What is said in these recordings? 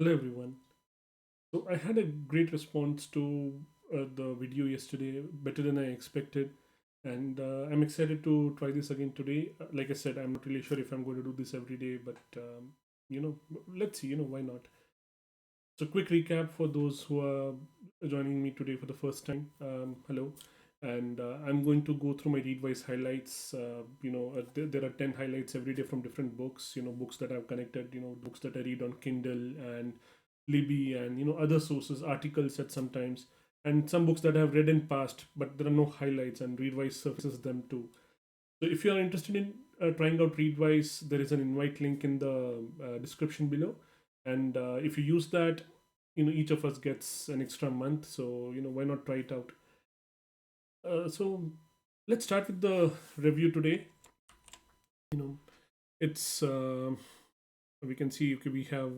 Hello everyone. So I had a great response to the video yesterday, better than I expected, and I'm excited to try this again today. Like I said, I'm not really sure if I'm going to do this every day, but you know, let's see. Why not? So quick recap for those who are joining me today for the first time. Hello, and I'm going to go through my Readwise highlights. There are 10 highlights every day from different books. Books that I've connected. Books that I read on Kindle and Libby, and other sources, articles at sometimes, and some books that I've read in past, but there are no highlights, and Readwise surfaces them too. So if you are interested in trying out Readwise, there is an invite link in the description below, and if you use that, each of us gets an extra month. So why not try it out? So let's start with the review today. You know, it's we can see, okay, we have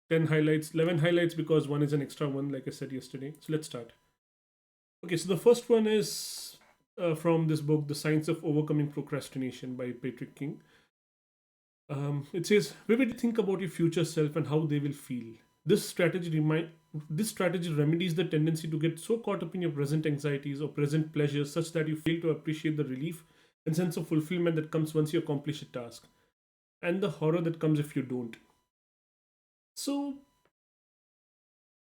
10 highlights, 11 highlights because one is an extra one, like I said yesterday. So let's start. Okay, so the first one is from this book, The Science of Overcoming Procrastination by Patrick King. It says, vividly think about your future self and how they will feel. This strategy this strategy remedies the tendency to get so caught up in your present anxieties or present pleasures such that you fail to appreciate the relief and sense of fulfillment that comes once you accomplish a task, and the horror that comes if you don't. So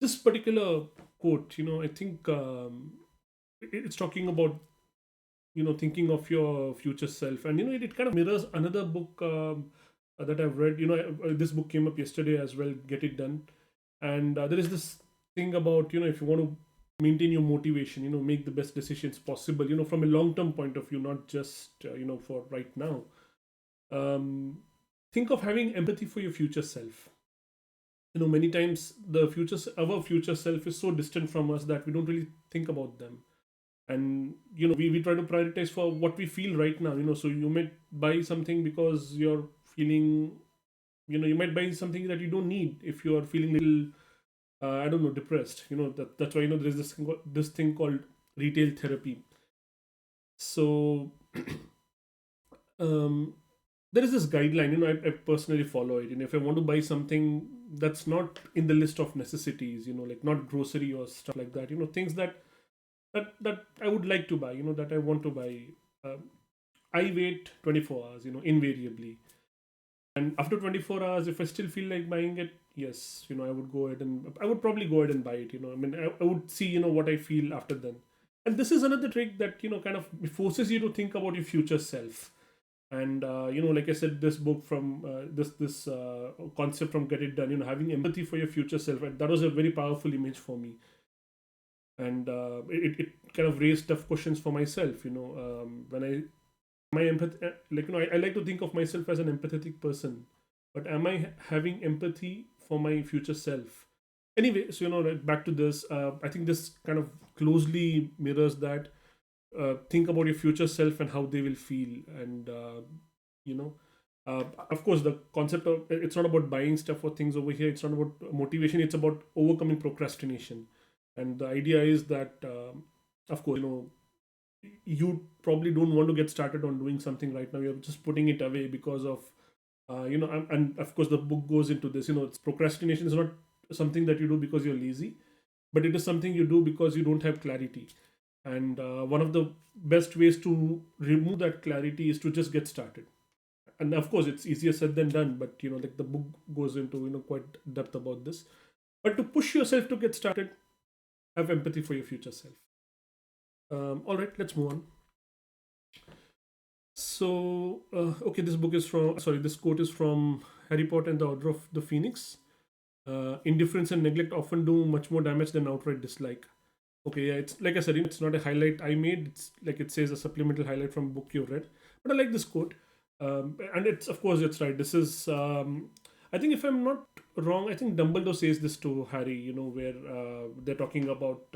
this particular quote, I think it's talking about thinking of your future self, and it kind of mirrors another book that I've read. This book came up yesterday as well, Get It Done. And there is this thing about if you want to maintain your motivation, make the best decisions possible, from a long term point of view, not just for right now. Um, think of having empathy for your future self. Many times our future self is so distant from us that we don't really think about them, and we try to prioritize for what we feel right now. So you might buy something because you're feeling, you might buy something that you don't need if you are feeling little, I don't know, depressed. That's why there is this thing called retail therapy. So um there is this guideline, I personally follow it. And if I want to buy something that's not in the list of necessities, like not grocery or stuff like that, things that I would like to buy, that I want to buy. Um, I wait 24 hours, invariably. And after 24 hours, if I still feel like buying it, yes, I would probably go ahead and buy it. I would see, what I feel after then. And this is another trick that, kind of forces you to think about your future self. And, like I said, this book from this concept from Get It Done, having empathy for your future self, and that was a very powerful image for me. And it kind of raised tough questions for myself, when I my empathy, like I like to think of myself as an empathetic person, but am I having empathy for my future self? Anyway, so like, back to this. I think this kind of closely mirrors that. Think about your future self and how they will feel, and you know of course, the concept of it's not about buying stuff or things over here. It's not about motivation. It's about overcoming procrastination. And the idea is that, of course, you probably don't want to get started on doing something right now. You're just putting it away because of and of course the book goes into this. It's procrastination is not something that you do because you're lazy, but it is something you do because you don't have clarity. And one of the best ways to remove that clarity is to just get started. And of course it's easier said than done, but like the book goes into quite depth about this. But to push yourself to get started, have empathy for your future self. All right, let's move on. So, okay, this quote is from Harry Potter and the Order of the Phoenix. Indifference and neglect often do much more damage than outright dislike. Okay, yeah, it's like I said, it's not a highlight I made. It's like it says a supplemental highlight from a book you've read. But I like this quote. And it's, of course, it's right. This is, I think if I'm not wrong, I think Dumbledore says this to Harry, where they're talking about,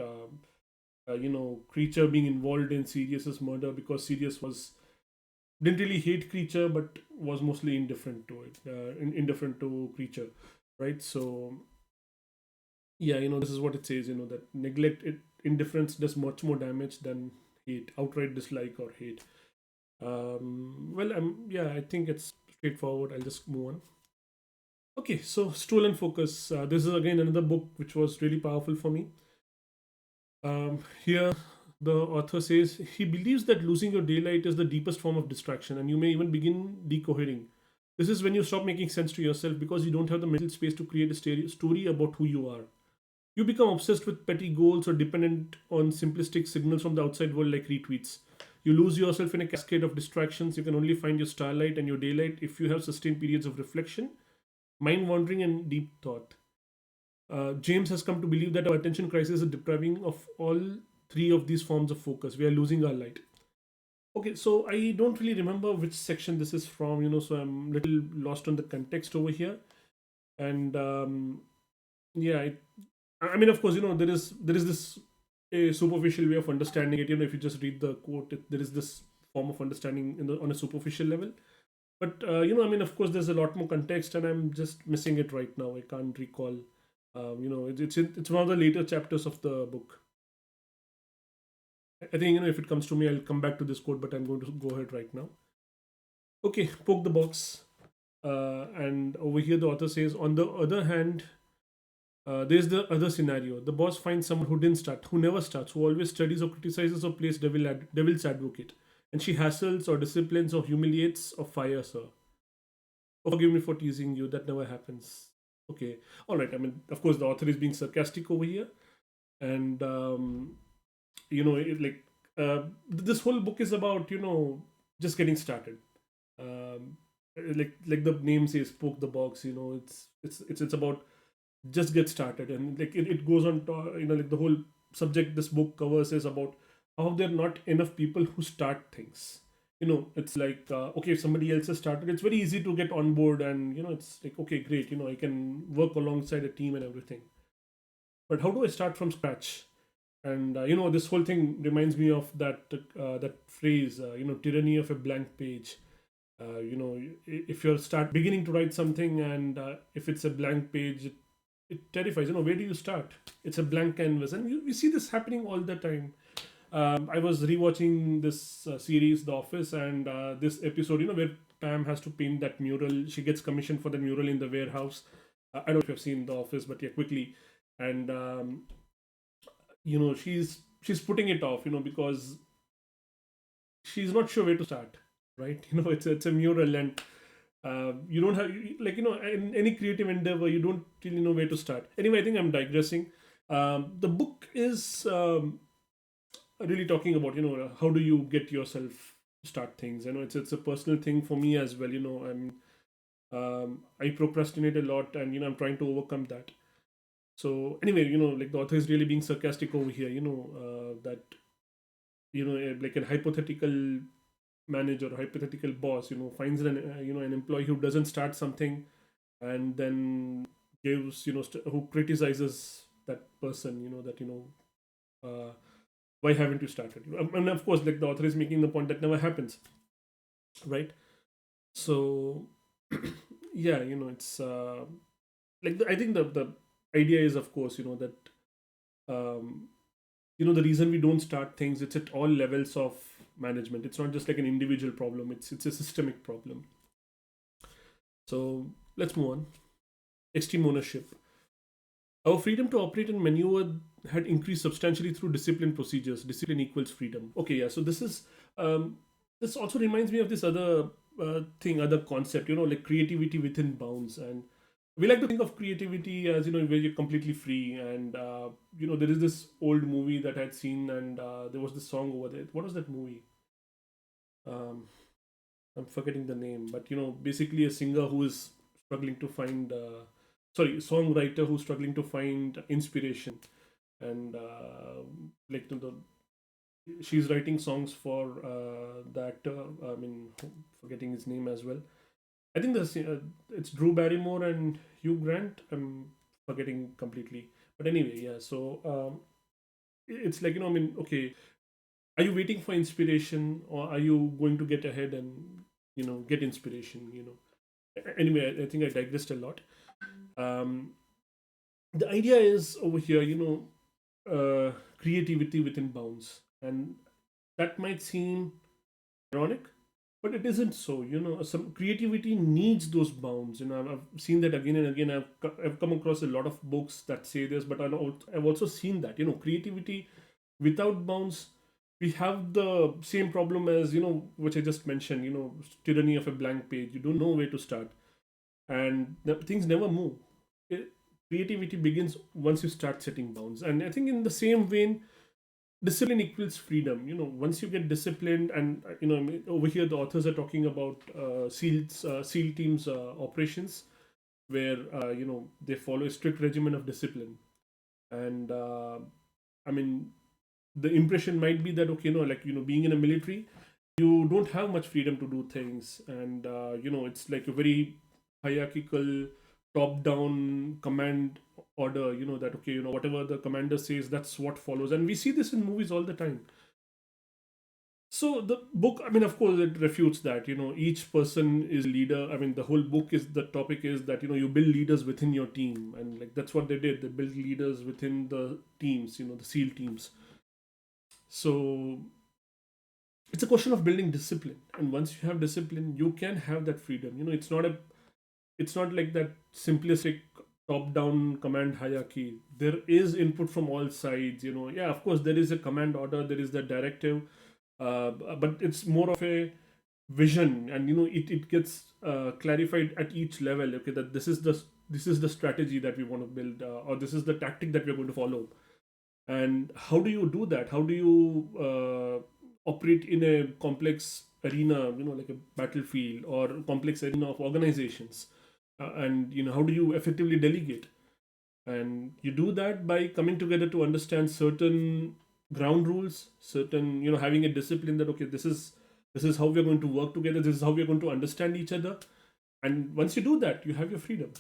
Creature being involved in Sirius's murder because Sirius didn't really hate Creature, but was mostly indifferent to it, indifferent to Creature, right? So yeah, this is what it says. That indifference does much more damage than hate, outright dislike or hate. Well, yeah, I think it's straightforward. I'll just move on. Okay, so Stolen Focus. This is again another book which was really powerful for me. Here, the author says he believes that losing your daylight is the deepest form of distraction, and you may even begin decohering. This is when you stop making sense to yourself because you don't have the mental space to create a story about who you are. You become obsessed with petty goals or dependent on simplistic signals from the outside world like retweets. You lose yourself in a cascade of distractions. You can only find your starlight and your daylight if you have sustained periods of reflection, mind wandering, and deep thought. James has come to believe that our attention crisis is depriving of all three of these forms of focus. We are losing our light. Okay, so I don't really remember which section this is from, so I'm a little lost on the context over here. And yeah, I mean, of course, there is this a superficial way of understanding it. If you just read the quote, there is this form of understanding on a superficial level. But I mean, of course, there's a lot more context, and I'm just missing it right now. I can't recall. It's one of the later chapters of the book. I think if it comes to me, I'll come back to this quote, but I'm going to go ahead right now. Okay, poke the box. And over here, the author says, on the other hand, there's the other scenario. The boss finds someone who didn't start, who never starts, who always studies or criticizes or plays devil's advocate, and she hassles or disciplines or humiliates or fires her. Oh, forgive me for teasing you. That never happens. Okay, all right. I mean, of course, the author is being sarcastic over here, and like this whole book is about just getting started. Um, like the name says, poke the box. It's about just get started, and like it goes on to, like the whole subject this book covers is about how there are not enough people who start things. It's like okay, if somebody else has started, it's very easy to get on board, and it's like, okay, great, I can work alongside a team and everything. But how do I start from scratch? And this whole thing reminds me of that phrase, tyranny of a blank page. If you're start beginning to write something, and if it's a blank page, it terrifies. Where do you start? It's a blank canvas, and we see this happening all the time. I was rewatching this series, The Office, and this episode, where Pam has to paint that mural. She gets commissioned for the mural in the warehouse. I don't know if you've seen The Office, but yeah, quickly. And she's putting it off, because she's not sure where to start. Right? It's a mural, and you don't have, like, in any creative endeavor, you don't really know where to start. Anyway, I think I'm digressing. The book is really talking about how do you get yourself to start things. It's a personal thing for me as well. I procrastinate a lot, and I'm trying to overcome that. So anyway, like the author is really being sarcastic over here. That like a hypothetical manager or hypothetical boss, finds an employee who doesn't start something, and then gives, who criticizes that person, that why haven't you started? And of course, like the author is making the point that never happens, right? So yeah, it's like I think the idea is, of course, that um, the reason we don't start things, it's at all levels of management. It's not just like an individual problem, it's a systemic problem. So let's move on. Extreme ownership. Our freedom to operate and maneuver had increased substantially through discipline procedures. Discipline equals freedom. Okay, yeah. So this also reminds me of this other other concept. Like creativity within bounds. And we like to think of creativity as where you're completely free. And there is this old movie that I had seen, and there was this song over there. What was that movie? Um, I'm forgetting the name, but basically a singer who is struggling to find, songwriter who's struggling to find inspiration, and like she's writing songs for the actor. I mean, forgetting his name as well. I think it's Drew Barrymore and Hugh Grant. I'm forgetting completely, but anyway, yeah. So it's like I mean, okay, are you waiting for inspiration, or are you going to get ahead and get inspiration? Anyway, I think I digressed a lot. um, the idea is over here, creativity within bounds, and that might seem ironic, but it isn't so. Some creativity needs those bounds. I've seen that again and again. I've come across a lot of books that say this, but I've also seen that creativity without bounds, we have the same problem as which I just mentioned. Tyranny of a blank page. You don't know where to start, and things never move. It, Creativity begins once you start setting bounds, and I think in the same vein, discipline equals freedom. Once you get disciplined, and I mean, over here the authors are talking about SEAL teams operations, where they follow a strict regimen of discipline, and I mean, the impression might be that, okay, like being in a military, you don't have much freedom to do things, and it's like a very hierarchical, top down command order. That, okay, whatever the commander says, that's what follows, and we see this in movies all the time. So the book, I mean, of course, it refutes that. Each person is a leader. I mean, the whole book is, the topic is that you build leaders within your team, and like that's what they did. They built leaders within the teams. The SEAL teams. So it's a question of building discipline, and once you have discipline, you can have that freedom. It's not like that simplistic top down command hierarchy. There is input from all sides. Yeah, of course there is a command order, there is the directive, but it's more of a vision, and it gets clarified at each level. Okay, that this is the strategy that we want to build, or this is the tactic that we're going to follow. And how do you do that? How do you operate in a complex arena, like a battlefield or complex arena of organizations? And how do you effectively delegate? And you do that by coming together to understand certain ground rules, certain, having a discipline that, okay, this is how we're going to work together, this is how we're going to understand each other. And once you do that, you have your freedom.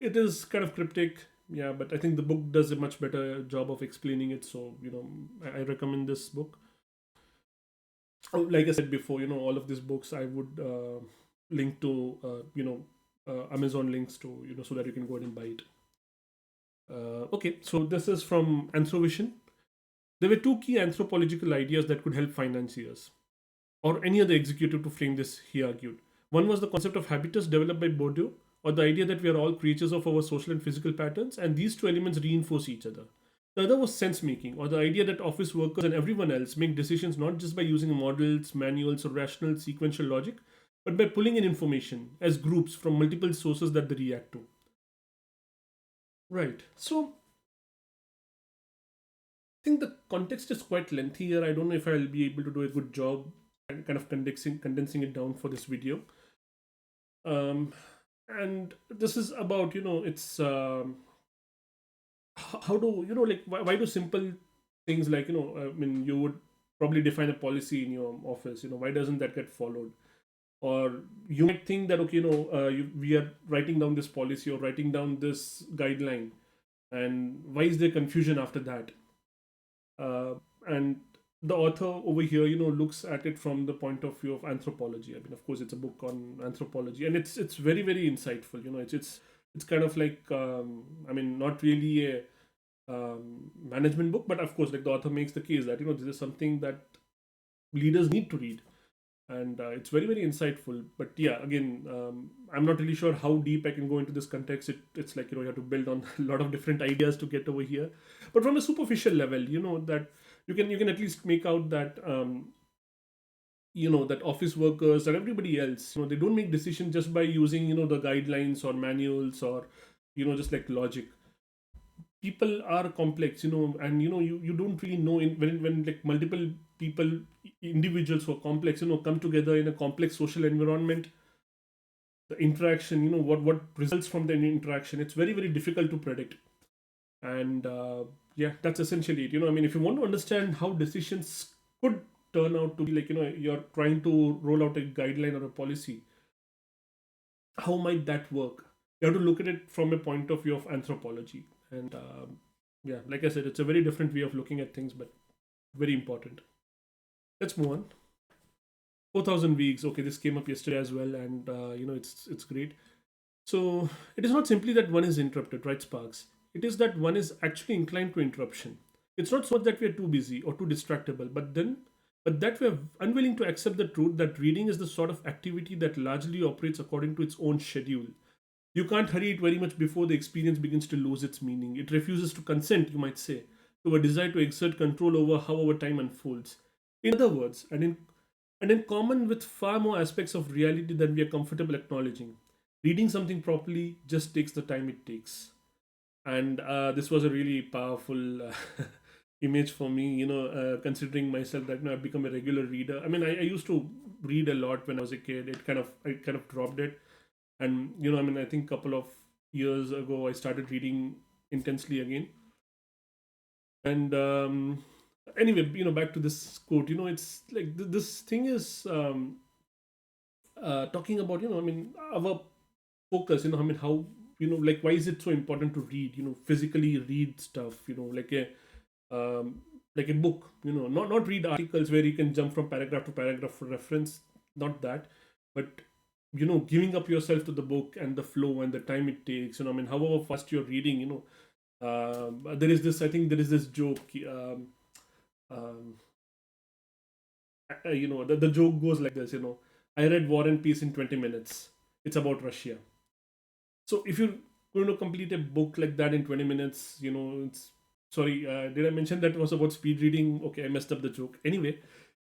It is kind of cryptic, yeah, but I think the book does a much better job of explaining it. So I recommend this book. Oh, like I said before, all of these books I would link to Amazon links to, so that you can go ahead and buy it. Okay, so this is from Anthro-Vision. There were two key anthropological ideas that could help financiers or any other executive to frame this, he argued. One was the concept of habitus developed by Bourdieu, or the idea that we are all creatures of our social and physical patterns, and these two elements reinforce each other. The other was sense making, or the idea that office workers and everyone else make decisions not just by using models, manuals, or rational sequential logic, but by pulling in information as groups from multiple sources that they react to. Right. So I think the context is quite lengthy here. I don't know if I'll be able to do a good job and kind of condensing it down for this video. Um, and this is about, it's how do like why do simple things like, I mean, you would probably define a policy in your office. Why doesn't that get followed? Or you might think that, okay, we are writing down this policy or writing down this guideline, and why is there confusion after that? And the author over here, looks at it from the point of view of anthropology. I mean, of course, it's a book on anthropology, and it's very, very insightful. It's kind of like, I mean, not really a management book, but of course, like the author makes the case that this is something that leaders need to read, and it's very, very insightful. But yeah, again, I'm not really sure how deep I can go into this context. It's like, you have to build on a lot of different ideas to get over here. But from a superficial level, that you can at least make out that that office workers and everybody else, they don't make decisions just by using the guidelines or manuals, or just like logic. People are complex, and you don't really know when like multiple people, individuals who are complex, come together in a complex social environment. The interaction, what results from the interaction, it's very, very difficult to predict. And yeah, that's essentially it. I mean, if you want to understand how decisions could turn out to be, like, you're trying to roll out a guideline or a policy, how might that work? You have to look at it from a point of view of anthropology. And yeah, like I said, it's a very different way of looking at things, but very important. Let's move on. 4,000 weeks. Okay, this came up yesterday as well, and it's great. So it is not simply that one is interrupted, right, Sparks? It is that one is actually inclined to interruption. It's not so much that we are too busy or too distractible, but then but that we're unwilling to accept the truth that reading is the sort of activity that largely operates according to its own schedule. You can't hurry it very much before the experience begins to lose its meaning. It refuses to consent, you might say, to a desire to exert control over how our time unfolds. In other words, and in common with far more aspects of reality than we are comfortable acknowledging, reading something properly just takes the time it takes. And this was a really powerful image for me, considering myself that I've become a regular reader. I mean, I used to read a lot when I was a kid. I kind of dropped it, and I think a couple of years ago I started reading intensely again. And anyway, back to this quote. It's like this thing is talking about, our focus. How, like, why is it so important to read, physically read stuff, um, like a book, not read articles where you can jump from paragraph to paragraph for reference, not that, but giving up yourself to the book and the flow and the time it takes. However fast you're reading, there is this, I think there is this joke, um, the joke goes like this. I read War and Peace in 20 minutes. It's about Russia. So if you're going to complete a book like that in 20 minutes, it's, sorry, did I mention that it was about speed reading? Okay, I messed up the joke. Anyway,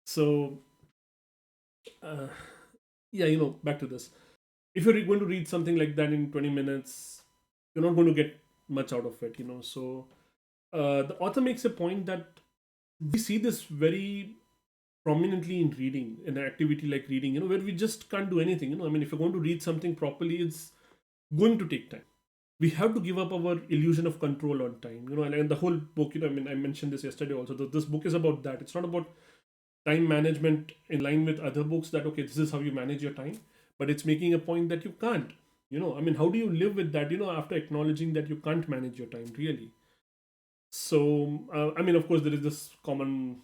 so uh, yeah, back to this. If you're going to read something like that in 20 minutes, you're not going to get much out of it. So the author makes a point that we see this very prominently in reading, in an activity like reading, where we just can't do anything. If you're going to read something properly, it's going to take time. We have to give up our illusion of control on time, and the whole book, I mentioned this yesterday also, that this book is about that. It's not about time management in line with other books, that okay, this is how you manage your time, but it's making a point that you can't. How do you live with that, after acknowledging that you can't manage your time really? So of course there is this common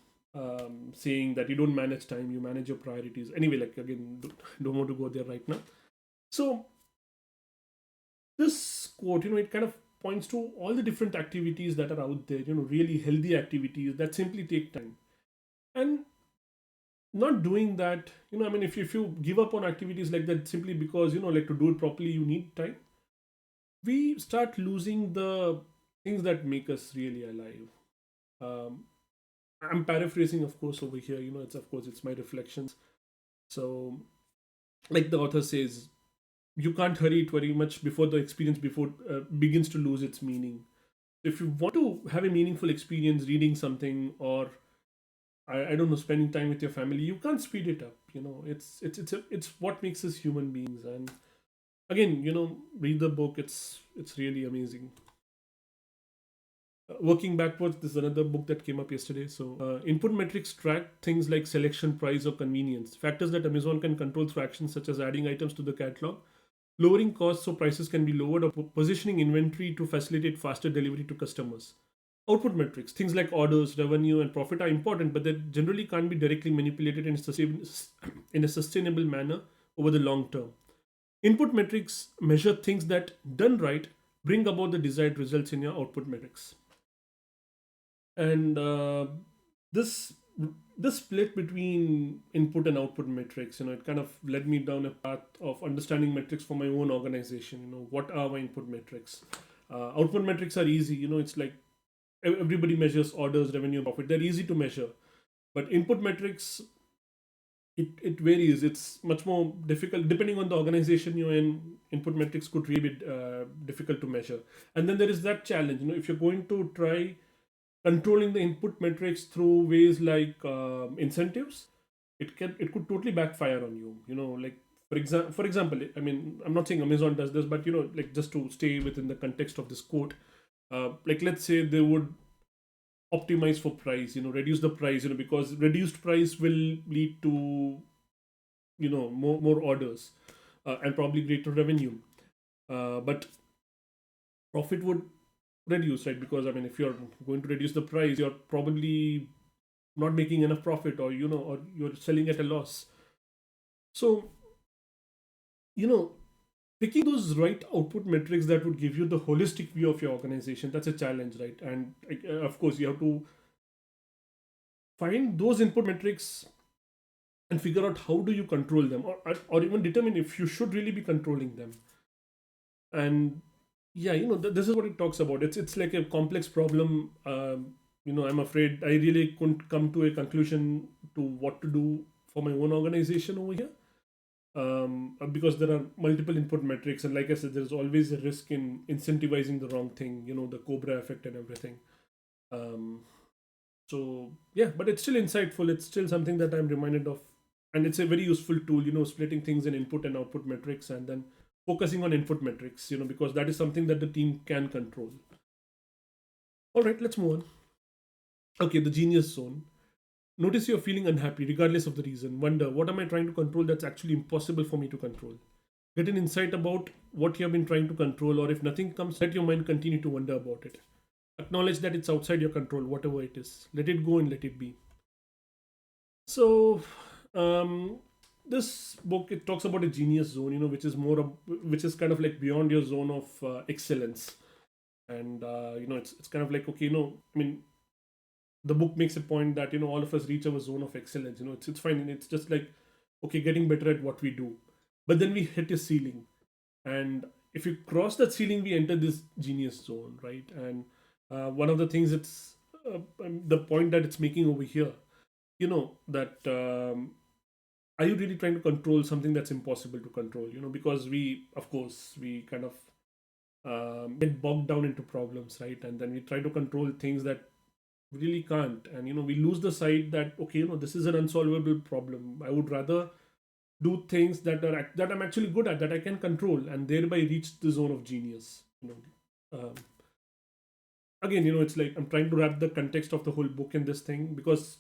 saying that you don't manage time, you manage your priorities. Anyway, like, again, don't want to go there right now. So this quote, it kind of points to all the different activities that are out there, really healthy activities that simply take time. And not doing that, if you give up on activities like that simply because, like, to do it properly you need time, we start losing the things that make us really alive. um, I'm paraphrasing, of course, over here. It's my reflections. So, like the author says, you can't hurry it very much before the experience before begins to lose its meaning. If you want to have a meaningful experience reading something, or I don't know, spending time with your family, you can't speed it up. It's what makes us human beings. And again, read the book. It's really amazing. Working backwards, this is another book that came up yesterday. So, input metrics track things like selection, price, or convenience, factors that Amazon can control through actions such as adding items to the catalog, lowering costs so prices can be lowered, or positioning inventory to facilitate faster delivery to customers. Output metrics, things like orders, revenue, and profit, are important, but they generally can't be directly manipulated in a sustainable manner over the long term. Input metrics measure things that, done right, bring about the desired results in your output metrics. And this this split between input and output metrics, it kind of led me down a path of understanding metrics for my own organization. What are my input metrics? Output metrics are easy. It's like everybody measures orders, revenue, profit. They're easy to measure. But input metrics, it varies. It's much more difficult depending on the organization you're in. Input metrics could really be difficult to measure. And then there is that challenge. If you're going to try controlling the input metrics through ways like incentives, it could totally backfire on you. Like, for example, I'm not saying Amazon does this, but like, just to stay within the context of this quote, like, let's say they would optimize for price, reduce the price, because reduced price will lead to, more orders, and probably greater revenue, but profit would reduce, right? Because if you're going to reduce the price, you're probably not making enough profit, or or you're selling at a loss. So, you know picking those right output metrics that would give you the holistic view of your organization, that's a challenge, right? And of course, you have to find those input metrics and figure out how do you control them, or even determine if you should really be controlling them. And yeah, this is what it talks about. It's like a complex problem. I'm afraid I really couldn't come to a conclusion to what to do for my own organization over here, because there are multiple input metrics, and like I said, there's always a risk in incentivizing the wrong thing, the cobra effect and everything. um, so yeah, but it's still insightful. It's still something that I'm reminded of, and it's a very useful tool, splitting things in input and output metrics, and then focusing on input metrics, because that is something that the team can control. All right, let's move on. Okay, the genius zone. Notice you're feeling unhappy regardless of the reason. Wonder, what am I trying to control that's actually impossible for me to control? Get an insight about what you have been trying to control, or if nothing comes, let your mind continue to wonder about it. Acknowledge that it's outside your control, whatever it is. Let it go and let it be. So, um, this book, it talks about a genius zone, which is which is kind of like beyond your zone of excellence. And it's kind of like, okay, I mean, the book makes a point that all of us reach our zone of excellence. It's fine, and it's just like, okay, getting better at what we do, but then we hit a ceiling, and if you cross that ceiling, we enter this genius zone, right? And one of the things, it's the point that it's making over here, that are you really trying to control something that's impossible to control? Because we, of course, we kind of get bogged down into problems, right? And then we try to control things that really can't, and we lose the sight that, okay, this is an unsolvable problem. I would rather do things that I'm actually good at, that I can control, and thereby reach the zone of genius. Again, it's like I'm trying to wrap the context of the whole book in this thing, because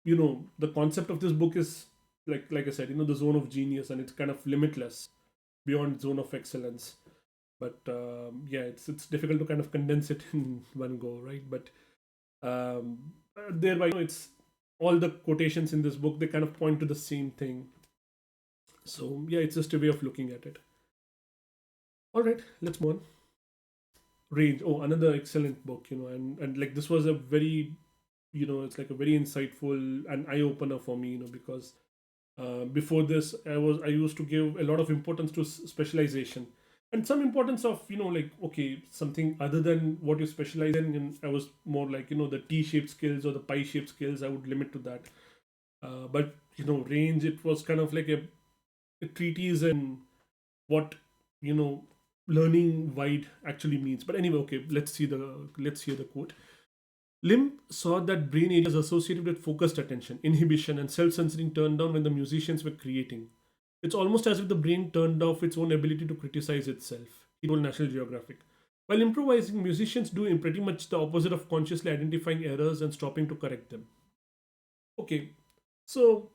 the concept of this book is, like I said, the zone of genius, and it's kind of limitless beyond zone of excellence. But yeah, it's difficult to kind of condense it in one go, right? But thereby, it's all the quotations in this book, they kind of point to the same thing. So yeah, it's just a way of looking at it. All right, let's move on. Range. Oh, another excellent book, and like this was a very, it's like a very insightful and eye opener for me, because before this, I used to give a lot of importance to specialization, and some importance of, like, okay, something other than what you specialize in. And I was more like, the T-shaped skills or the pie-shaped skills, I would limit to that. But range, it was kind of like a treatise in what, you know learning wide actually means. But anyway, okay, let's hear the quote. Lim saw that brain areas associated with focused attention, inhibition, and self-censoring turned down when the musicians were creating. It's almost as if the brain turned off its own ability to criticize itself, he told National Geographic. While improvising, musicians do in pretty much the opposite of consciously identifying errors and stopping to correct them. Okay, so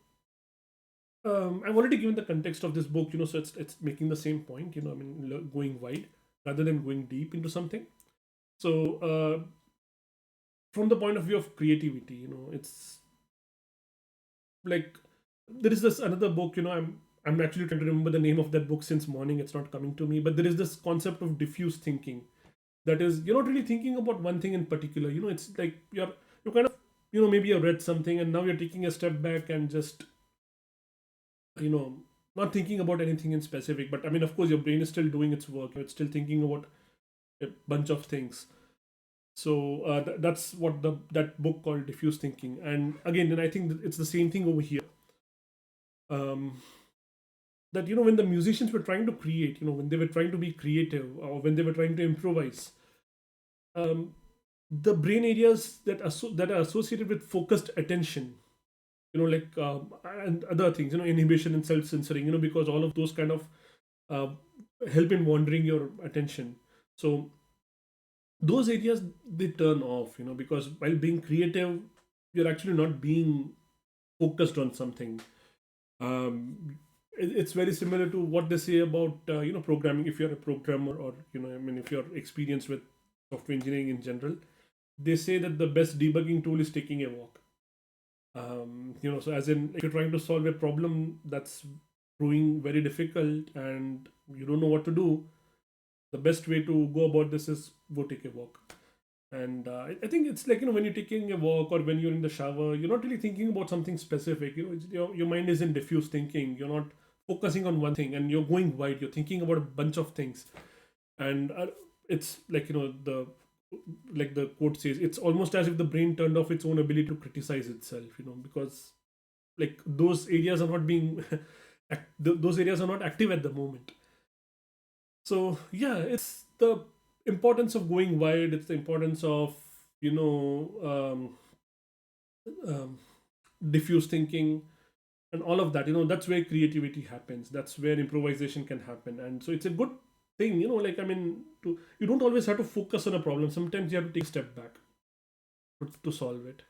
I've already given the context of this book, so it's making the same point, I mean, going wide rather than going deep into something. So, from the point of view of creativity, it's like there is this another book, I'm actually trying to remember the name of that book since morning. It's not coming to me, but there is this concept of diffuse thinking. That is, you're not really thinking about one thing in particular. It's like you're kind of, maybe you've read something and now you're taking a step back and just, you know not thinking about anything in specific. But I mean, of course, your brain is still doing its work. It's still thinking about a bunch of things. So that's what that book called diffuse thinking. And again, then I think that it's the same thing over here. um, that, when the musicians were trying to create, when they were trying to be creative, or when they were trying to improvise, um, the brain areas that are associated with focused attention, like, and other things, inhibition and self-censoring, because all of those kind of uh, help in wandering your attention. So those areas, they turn off, because while being creative, you're actually not being focused on something. It's very similar to what they say about, programming. If you're a programmer, or, I mean, if you're experienced with software engineering in general, they say that the best debugging tool is taking a walk. So as in, if you're trying to solve a problem that's proving very difficult and you don't know what to do, the best way to go about this is go take a walk. And I think it's like, when you're taking a walk or when you're in the shower, you're not really thinking about something specific. Your mind is in diffuse thinking. You're not focusing on one thing, and you're going wide. You're thinking about a bunch of things. And it's like, the quote says, it's almost as if the brain turned off its own ability to criticize itself, because like those areas are not being those areas are not active at the moment. So yeah, it's the importance of going wide. It's the importance of, you know um, diffuse thinking and all of that. That's where creativity happens. That's where improvisation can happen. And so it's a good thing, like, I mean, you don't always have to focus on a problem. Sometimes you have to take a step back to solve it.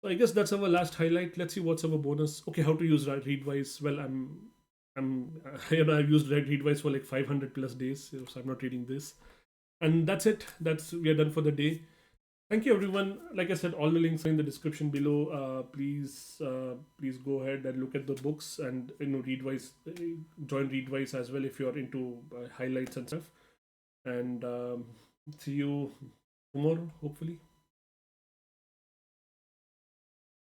So I guess that's our last highlight. Let's see what's our bonus. Okay, how to use Readwise. Well, I've used Readwise for like 500 plus days, so I'm not reading this. And that's it. We are done for the day. Thank you, everyone. Like I said, all the links are in the description below. Please go ahead and look at the books, and Readwise. Join Readwise as well if you're into highlights and stuff. And see you tomorrow, hopefully.